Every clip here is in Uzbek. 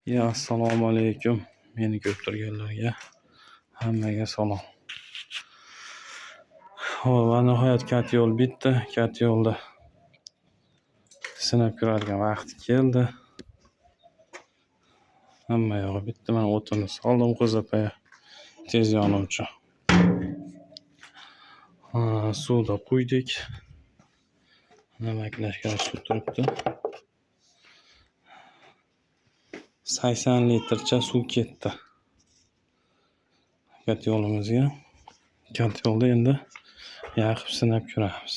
Assalomu alaykum. Meni ko'rib turganlarga hammaga salom. Va nihoyat kat yo'l bitdi. Kat yo'lda sinab ko'radigan vaqt keldi. Hamma yog'i bitti. Men o'tini soldim qo'zapaya tez yonuvchi. Suvda quydik. Namaklashga suv turibdi. 80 litrcha suv ketdi. Kat yo'limizga. Kat yo'lda endi yaqib sinab ko'ramiz.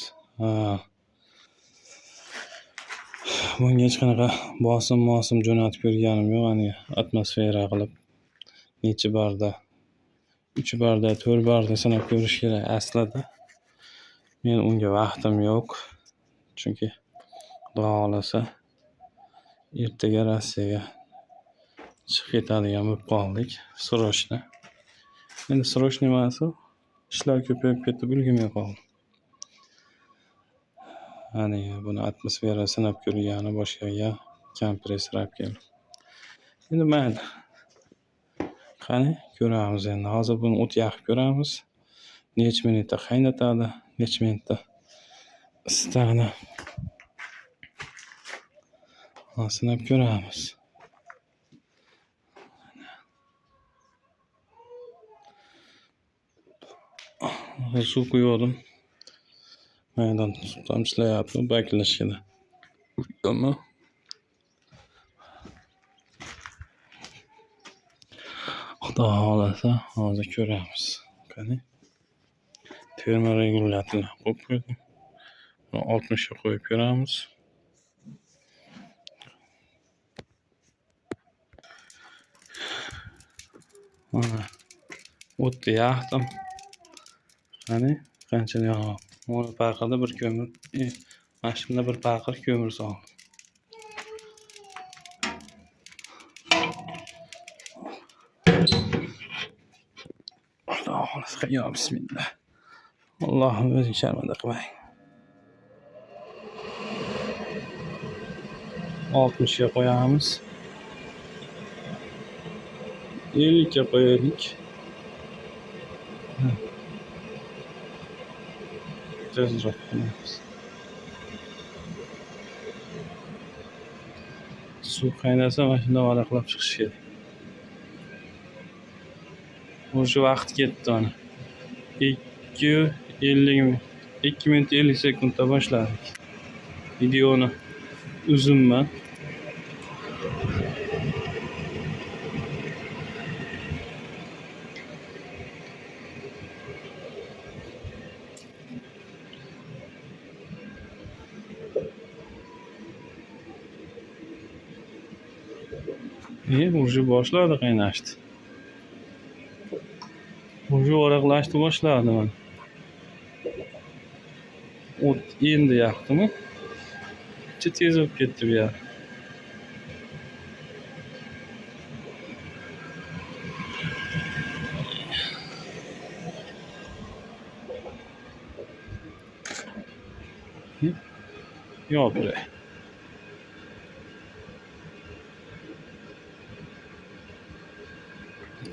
Bunga hech qanaqa bosim jo'natib ko'rganim yo'q. Atmosfera qilib necha barda 3 barda 4 barda sinab ko'rish kerak aslida. Men unga vaqtim yo'q. Chunki Xudo xolasa ertaga Rossiyaga chiqib ketadigan bo'lib qoldik. Srochna. Endi srochna emas, ishlar ko'payib ketib ulgurmay qoldim. Buni atmosfera sinab ko'rgani boshqaga kompressor olib keldim. Endi mayli. Qani ko'ramiz endi. Hozir buni o't yoqib ko'ramiz. Necha minutda qaynatadi, necha minutda isitadi. Sinab ko'ramiz. Suv quydim. Maydon tomchilayapti, bakilashida. Quyganman. Xudo xolasa hozir ko'ramiz. Qani. Termo regulyatorni qo'yib qo'ydim. 60 ga qo'yib ko'ramiz. O'tni yoqdim. Qani qanchalik yog'ib. Mana paqirda bir ko'mir, mashinada bir paqir ko'mir soldim. Xudo xolasa, yo bismillah. Allohim o'zing sharmanda qilmang. 60 ga qo'yamiz. 50 ga qo'yaylik. Tezroq qilamiz. Suv qaynasa mashina varaqlab chiqish kerak. O'sha vaqt ketdi mana. 2 minut 50 sekundda boshladik. Videoni uzunman. Уже boshladi qaynashdi. Уже varaqlashni boshladi mana. O't endi yoqdimi? Juda tez bo'lib ketdi bu yer. Yo'q bre.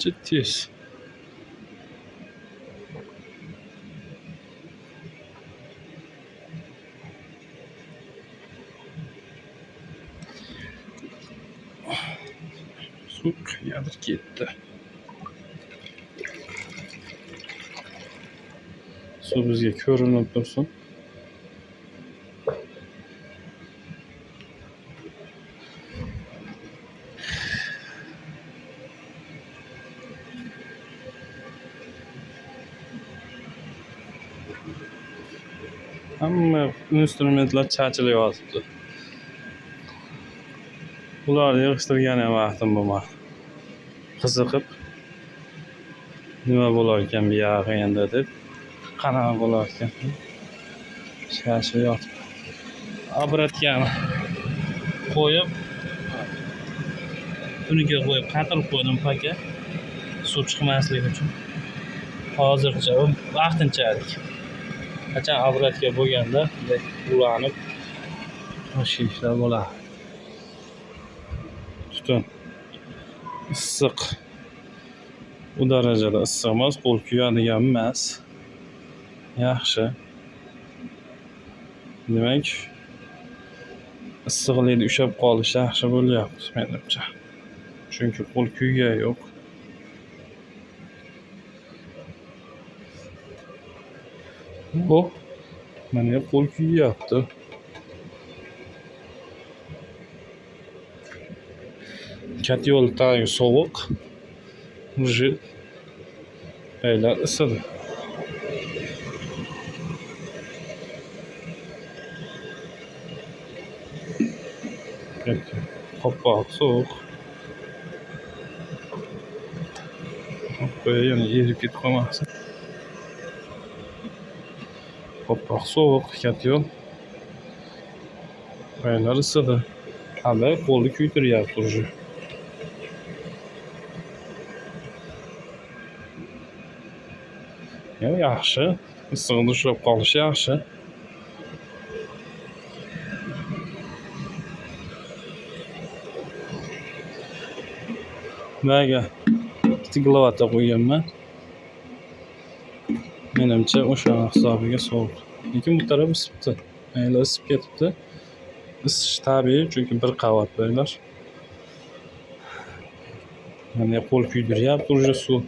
Juda tez. Suv qayerdir ketdi. Suv bizga ko'rinib tursin. Hamma instrumentlar chachilib yotibdi. Ularni yig'ishtirgan ham vaqtim bo'lmadi. Qiziqib nima bo'lar ekan bu yog'i endi deb qanaqa bo'lar ekan. Chachib yotib. Obratgani qo'yib uniga qo'yib qatirib qo'ydim paka. Suv chiqmasligi uchun. Hozircha vaqtinchalik. Qachon obratga bo'lganda ulanib o'sha ishlar bo'ladi. Tutun issiq. U darajada issiq emas, qo'l kuyadigan emas. Yaxshi. Demak, issiqlikda ushlab qolish yaxshi bo'lyapti menimcha. Chunki qo'l kuygani yo'q. Bu mana qo'l kuyyapti. Katyol tagi sovuq. Уже paylar isidi. Qopqoq sovuq. Qo'yayım, erib ketib qolmasin. Qopqoq sovuq, katyol. Paylar isidi. Hali qo'lni kuydiryapti уже. Yaxshi. Issig'ida ushlab qolish yaxshi. Baga stiglovata qo'yganman. Menimcha o'sha hisobiga sovuq. Lekin bu taraf isibdi. Mayli isib ketibdi. Isish tabiiy, chunki bir qavat baylar. Mana qo'l kuydiryapti уже suv.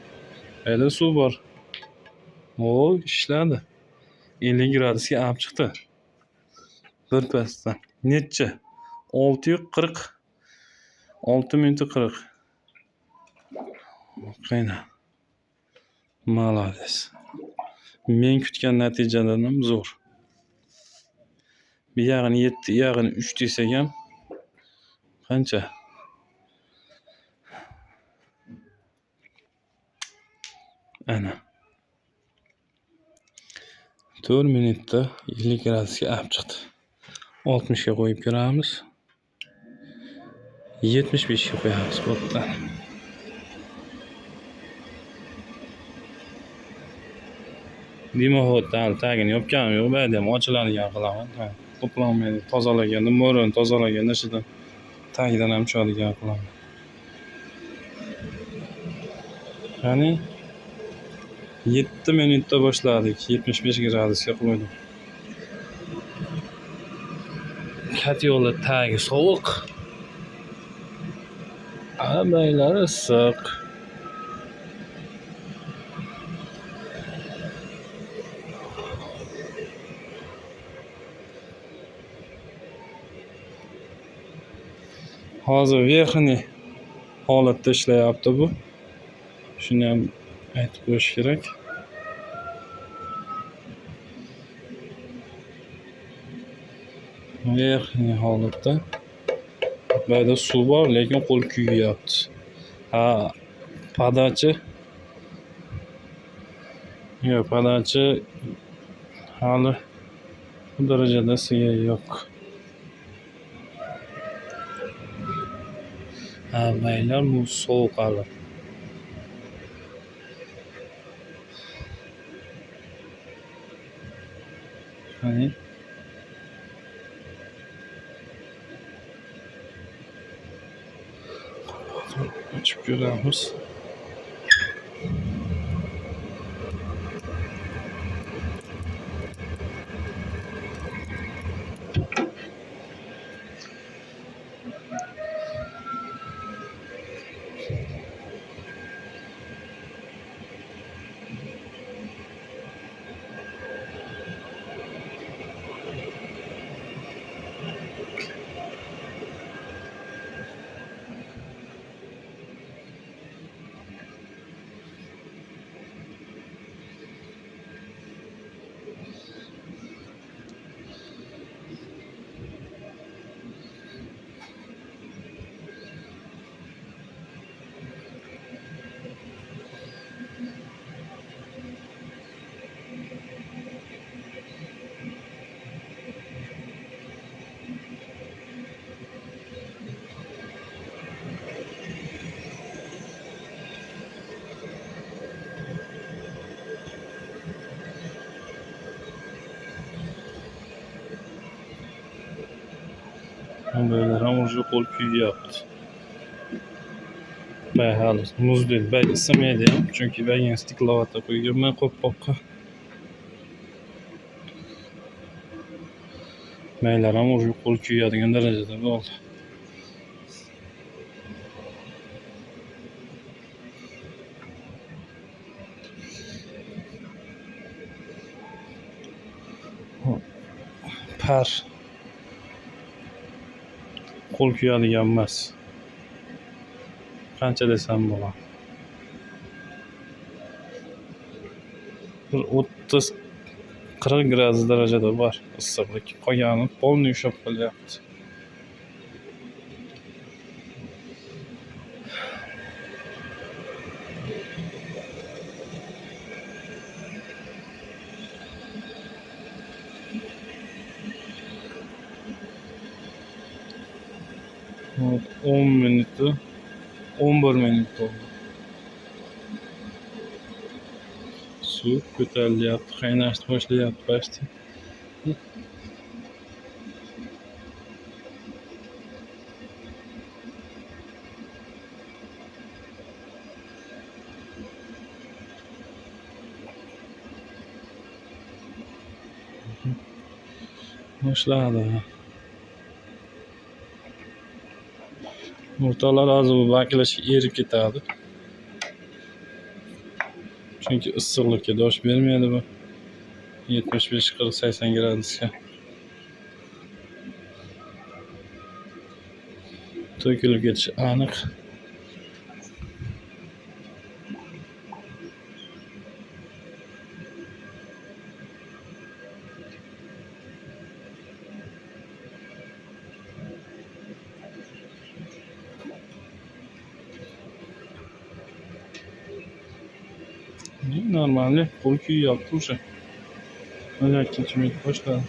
Mayli suv bor. O, ishladi. 50 gradusga olib chiqdi. Bir pasdan. Necha? 640. 6 minut 40. Qayna. Malades. Men kutgan natijadan ham zo'r. Bir yog'ini 7, yog'ini 3 desak ham qancha? Ana. 4 minutda 50 gradusga olib chiqdi. 60 ga qo'yib ko'ramiz. 75 ga qo'yamiz bo'pti. Dimoxoddan tagini yopganim yo'q, bu yerda ham ochiladigan qilaman. To'planmaydi, tozalaganda, mo'rini tozalaganda ichidan tagidan ham tushadigan qilaman. Ya'ni 7 minutda boshladik, 75 gradusga qo'ydim. Katyolda tagi sovuq. Baylar issiq. Hozir verxniy holatda ishlayapti bu. Shuni ham aytib qo'yish kerak. Verxniy holatda. Bu yerda suv bor, lekin qo'l kuyyapti. Podachi. Yo'q, podachi hali bu darajada isigani yo'q. Baylar bu sovuq hali. Hani açıp göremiz. Böyle ham уже qo'l kuyyapti. hali muz değil. Ben istemaydi ham. Çünkü ben yine stiklavata qo'yganman qopqoqqa. Maylar ham уже qo'l kuyadigan darajada bo'ldi. Par qo'l kuyadigan emas. Qancha desam bo'ladi. Bir 30-40 gradus darajada bor issiqlik. Qolgani polni ushlab qolyapti. Evet, 10 minutda 11 minut oldu. Su ko'tarilyapti, qaynashni boshlayapti почти. Boshladi. O'rtalar hozir bu baklashga erib ketadi. Chunki issiqlikka dosh bermaydi bu. 75-40-80 gradusga. To'kilib ketishi aniq. Normalde qo'l kuyyapti o'sha. Mana ikkinchi minut boshladi.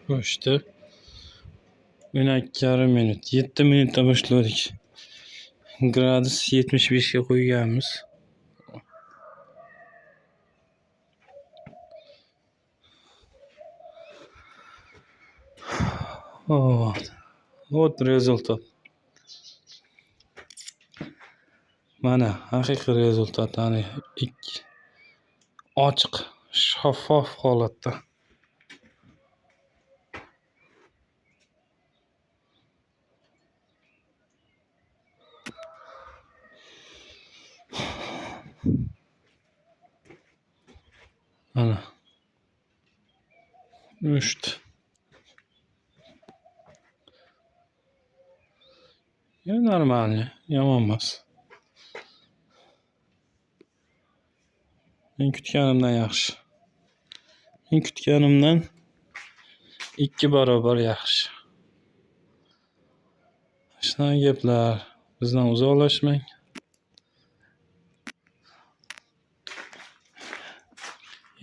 Boshda 12,5 minut. 7 minutda boshladik. Gradus 75 ga qo'yganmiz. Вот rezultat. Mana haqiqiy rezultat, ya'ni ochiq, shaffof holatda. Ana. O'shdi. Ya normal, yomon emas. Men kutganimdan yaxshi. Men kutganimdan 2 barobar yaxshi. Shunaqa gaplar. Bizdan uzoqlashmang.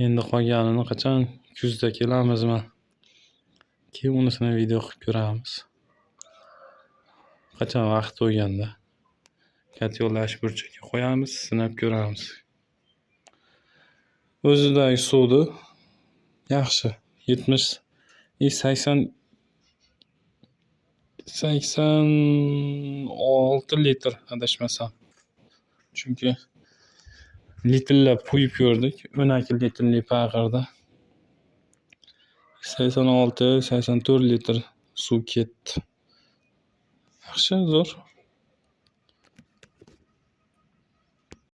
Endi qolganini qachon kuzda kelamizmi? Keyin unisini video qilib ko'ramiz. Qachon vaqt bo'lganda katyolash burchaga qo'yamiz, sinab ko'ramiz. O'zidagi suvni yaxshi 80 86 litr adashmasam. Chunki litrlab quyib ko'rdik. 12 litrli paqirda 86-84 litr suv ketdi. Yaxshi, zo'r.